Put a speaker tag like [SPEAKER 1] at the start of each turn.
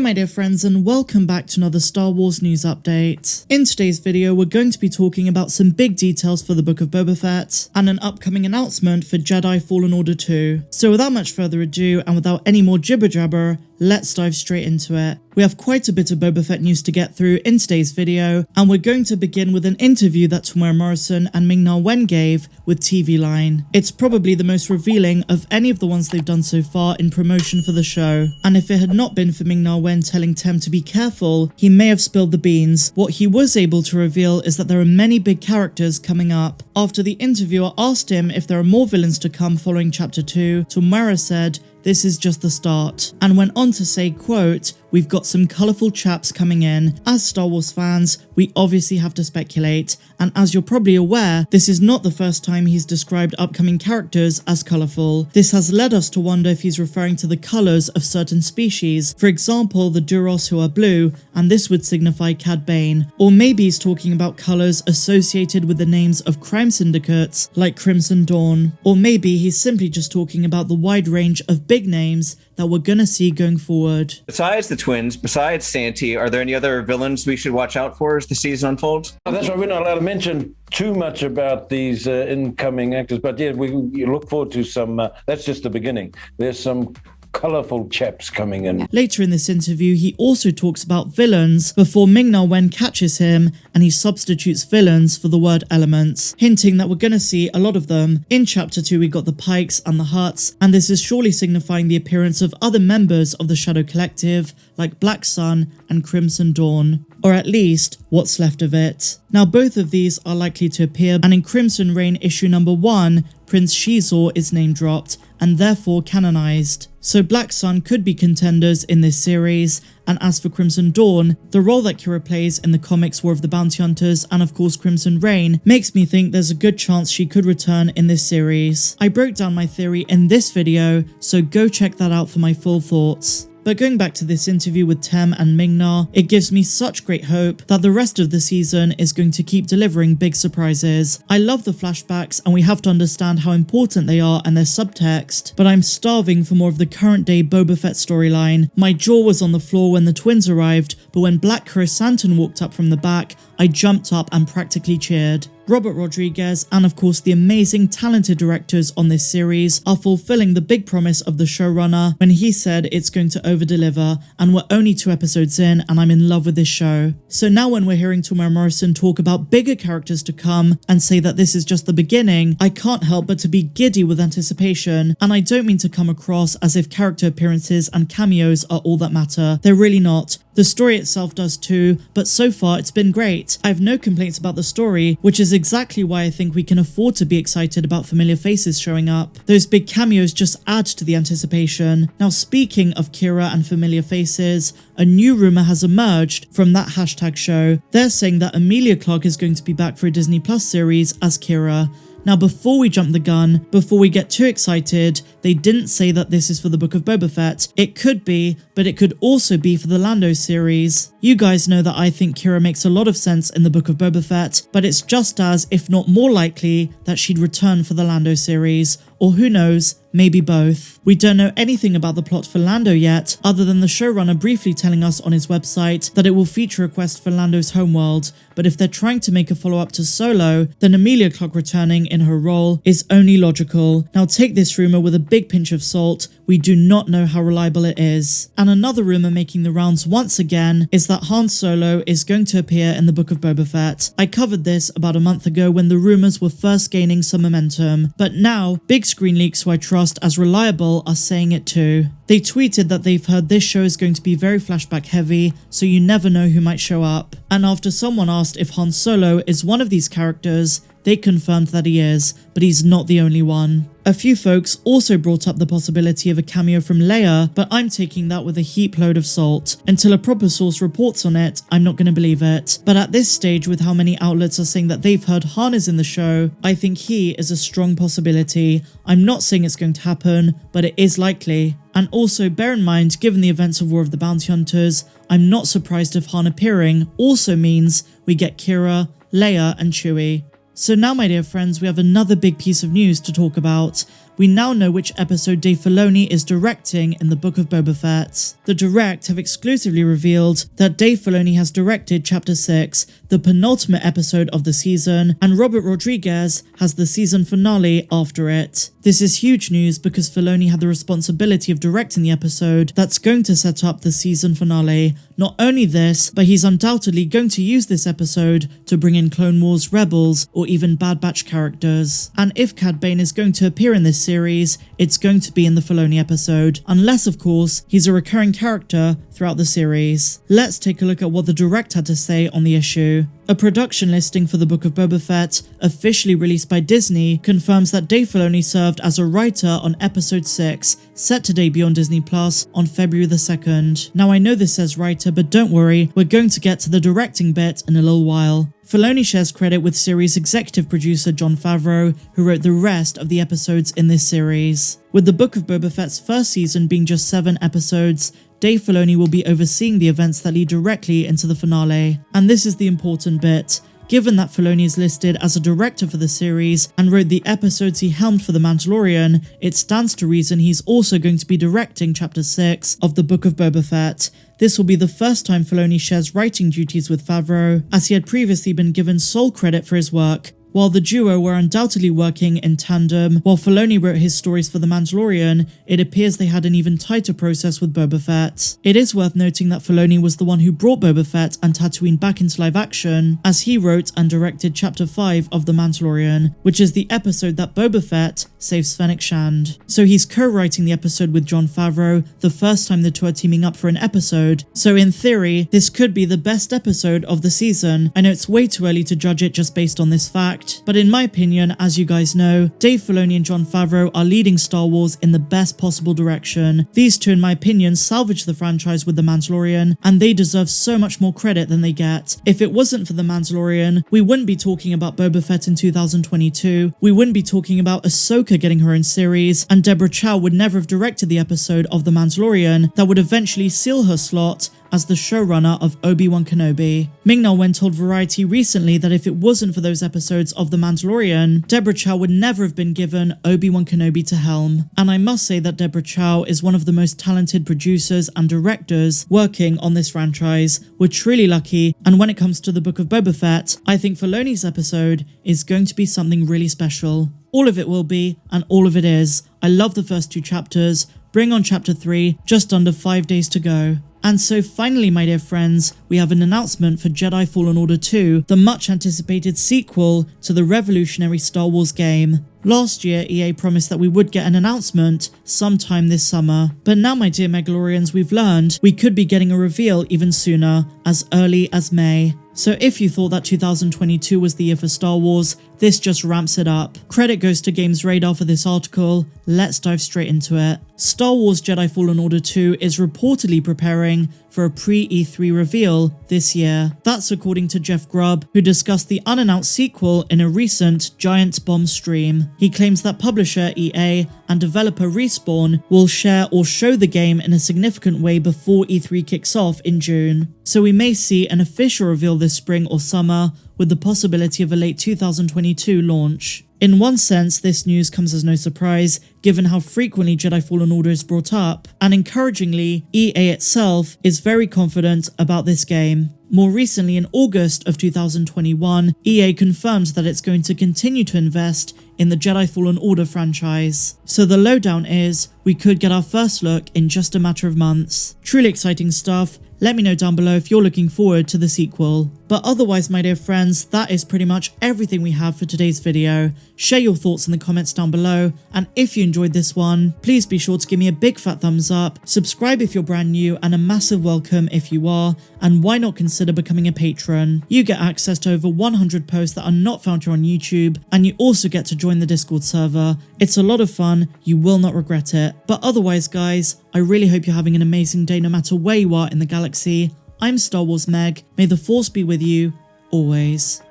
[SPEAKER 1] my dear friends, and welcome back to another Star Wars news update. In today's video, we're going to be talking about some big details for the Book of Boba Fett and an upcoming announcement for Jedi Fallen Order 2. So without much further ado and without any more jibber jabber, let's dive straight into it. We have quite a bit of Boba Fett news to get through in today's video, and we're going to begin with an interview that Temuera Morrison and Ming-Na gave with TV Line. It's probably the most revealing of any of the ones they've done so far in promotion for the show, and if it had not been for Ming-Na telling Tem to be careful, he may have spilled the beans. What he was able to reveal is that there are many big characters coming up. After the interviewer asked him if there are more villains to come following Chapter 2, Temuera said, "This is just the start," and went on to say, quote, "We've got some colourful chaps coming in. As Star Wars fans, we obviously have to speculate, and as you're probably aware, this is not the first time he's described upcoming characters as colourful. This has led us to wonder if he's referring to the colours of certain species, for example the Duros who are blue, and this would signify Cad Bane. Or maybe he's talking about colours associated with the names of crime syndicates like Krrrsantan. Or maybe he's simply just talking about the wide range of big names that we're gonna see going forward."
[SPEAKER 2] Besides the twins, besides Santi, are there any other villains we should watch out for as the season unfolds?
[SPEAKER 3] That's why we're not allowed to mention too much about these incoming actors, but yeah, we look forward to some, that's just the beginning. There's some colourful chaps coming in.
[SPEAKER 1] Later in this interview, he also talks about villains before Ming-Na catches him, and he substitutes villains for the word elements, hinting that we're gonna see a lot of them. In Chapter 2, we got the Pykes and the Hutts, and this is surely signifying the appearance of other members of the Shadow Collective, like Black Sun and Krrrsantan, or at least what's left of it. Now, both of these are likely to appear, and in Crimson Reign issue number 1, Prince Xizor is name dropped and therefore canonized. So Black Sun could be contenders in this series, and as for Crimson Dawn, the role that Qi'ra plays in the comics War of the Bounty Hunters and of course Crimson Reign makes me think there's a good chance she could return in this series. I broke down my theory in this video, so go check that out for my full thoughts. But going back to this interview with Tem and Ming-Na, it gives me such great hope that the rest of the season is going to keep delivering big surprises. I love the flashbacks and we have to understand how important they are and their subtext, but I'm starving for more of the current day Boba Fett storyline. My jaw was on the floor when the twins arrived, but when Black Krrrsantan walked up from the back, I jumped up and practically cheered. Robert Rodriguez and of course the amazing talented directors on this series are fulfilling the big promise of the showrunner when he said it's going to over-deliver, and we're only 2 episodes in and I'm in love with this show. So now when we're hearing Temuera Morrison talk about bigger characters to come and say that this is just the beginning, I can't help but to be giddy with anticipation, and I don't mean to come across as if character appearances and cameos are all that matter. They're really not. The story itself does too, but so far it's been great. I have no complaints about the story, which is exactly why I think we can afford to be excited about familiar faces showing up. Those big cameos just add to the anticipation. Now, speaking of Qi'ra and familiar faces, a new rumour has emerged from that hashtag show. They're saying that Emilia Clarke is going to be back for a Disney Plus series as Qi'ra. Now, before we jump the gun, before we get too excited, they didn't say that this is for the Book of Boba Fett. It could be, but it could also be for the Lando series. You guys know that I think Qi'ra makes a lot of sense in the Book of Boba Fett, but it's just as, if not more likely, that she'd return for the Lando series. Or who knows, maybe both. We don't know anything about the plot for Lando yet, other than the showrunner briefly telling us on his website that it will feature a quest for Lando's homeworld, but if they're trying to make a follow-up to Solo, then Emilia Clarke returning in her role is only logical. Now take this rumour with a big pinch of salt, we do not know how reliable it is. And another rumour making the rounds once again is that Han Solo is going to appear in the Book of Boba Fett. I covered this about a month ago when the rumours were first gaining some momentum, but now big screen leaks who I trust as reliable are saying it too. They tweeted that they've heard this show is going to be very flashback heavy, so you never know who might show up. And after someone asked if Han Solo is one of these characters, they confirmed that he is, but he's not the only one. A few folks also brought up the possibility of a cameo from Leia, but I'm taking that with a heap load of salt. Until a proper source reports on it, I'm not going to believe it. But at this stage, with how many outlets are saying that they've heard Han is in the show, I think he is a strong possibility. I'm not saying it's going to happen, but it is likely. And also bear in mind, given the events of War of the Bounty Hunters, I'm not surprised if Han appearing also means we get Qi'ra, Leia and Chewie. So now, my dear friends, we have another big piece of news to talk about. we now know which episode Dave Filoni is directing in the Book of Boba Fett. The Direct have exclusively revealed that Dave Filoni has directed Chapter 6, the penultimate episode of the season, and Robert Rodriguez has the season finale after it. This is huge news because Filoni had the responsibility of directing the episode that's going to set up the season finale. Not only this, but he's undoubtedly going to use this episode to bring in Clone Wars, Rebels, or even Bad Batch characters. And if Cad Bane is going to appear in this series, it's going to be in the Filoni episode, unless of course he's a recurring character throughout the series. Let's take a look at what the Direct had to say on the issue. A production listing for the Book of Boba Fett, officially released by Disney, confirms that Dave Filoni served as a writer on episode 6, set to debut on Disney Plus on February the 2nd. Now I know this says writer, but don't worry, we're going to get to the directing bit in a little while. Filoni shares credit with series executive producer Jon Favreau, who wrote the rest of the episodes in this series. With the Book of Boba Fett's first season being just 7 episodes, Dave Filoni will be overseeing the events that lead directly into the finale. And this is the important bit. Given that Filoni is listed as a director for the series and wrote the episodes he helmed for The Mandalorian, it stands to reason he's also going to be directing Chapter 6 of the Book of Boba Fett. This will be the first time Filoni shares writing duties with Favreau, as he had previously been given sole credit for his work. While the duo were undoubtedly working in tandem, while Filoni wrote his stories for The Mandalorian, it appears they had an even tighter process with Boba Fett. It is worth noting that Filoni was the one who brought Boba Fett and Tatooine back into live action, as he wrote and directed Chapter 5 of The Mandalorian, which is the episode that Boba Fett saves Fennec Shand. So he's co-writing the episode with Jon Favreau, the first time the two are teaming up for an episode, so in theory, this could be the best episode of the season. I know it's way too early to judge it just based on this fact, but in my opinion, as you guys know, Dave Filoni and Jon Favreau are leading Star Wars in the best possible direction. These two, in my opinion, salvaged the franchise with The Mandalorian, and they deserve so much more credit than they get. If it wasn't for The Mandalorian, we wouldn't be talking about Boba Fett in 2022, we wouldn't be talking about Ahsoka getting her own series, and Deborah Chow would never have directed the episode of The Mandalorian that would eventually seal her slot as the showrunner of Obi-Wan Kenobi. Ming-Na went told Variety recently that if it wasn't for those episodes of The Mandalorian, Deborah Chow would never have been given Obi-Wan Kenobi to helm. And I must say that Deborah Chow is one of the most talented producers and directors working on this franchise. We're truly lucky, and when it comes to the Book of Boba Fett, I think Filoni's episode is going to be something really special. All of it will be, and all of it is. I love the first 2 chapters. Bring on Chapter 3, just under 5 days to go. And so finally, my dear friends, we have an announcement for Jedi Fallen Order 2, the much anticipated sequel to the revolutionary Star Wars game. Last year, EA promised that we would get an announcement sometime this summer. But now, my dear Megalorians, we've learned we could be getting a reveal even sooner, as early as May. So if you thought that 2022 was the year for Star Wars, this just ramps it up. Credit goes to Games Radar for this article. Let's dive straight into it. Star Wars Jedi Fallen Order 2 is reportedly preparing for a pre-E3 reveal this year. That's according to Jeff Grubb, who discussed the unannounced sequel in a recent Giant Bomb stream. He claims that publisher EA and developer Respawn will share or show the game in a significant way before E3 kicks off in June. So we may see an official reveal this spring or summer, with the possibility of a late 2022 launch. In one sense, this news comes as no surprise, given how frequently Jedi Fallen Order is brought up, and encouragingly, EA itself is very confident about this game. More recently, in August of 2021, EA confirmed that it's going to continue to invest in the Jedi Fallen Order franchise. So the lowdown is, we could get our first look in just a matter of months. Truly exciting stuff. Let me know down below if you're looking forward to the sequel. But otherwise, my dear friends, that is pretty much everything we have for today's video. Share your thoughts in the comments down below, and if you enjoyed this one, please be sure to give me a big fat thumbs up, subscribe if you're brand new, and a massive welcome if you are, and why not consider becoming a patron? You get access to over 100 posts that are not found here on YouTube, and you also get to join the Discord server. It's a lot of fun, you will not regret it. But otherwise, guys, I really hope you're having an amazing day no matter where you are in the galaxy. I'm Star Wars Meg. May the Force be with you, always.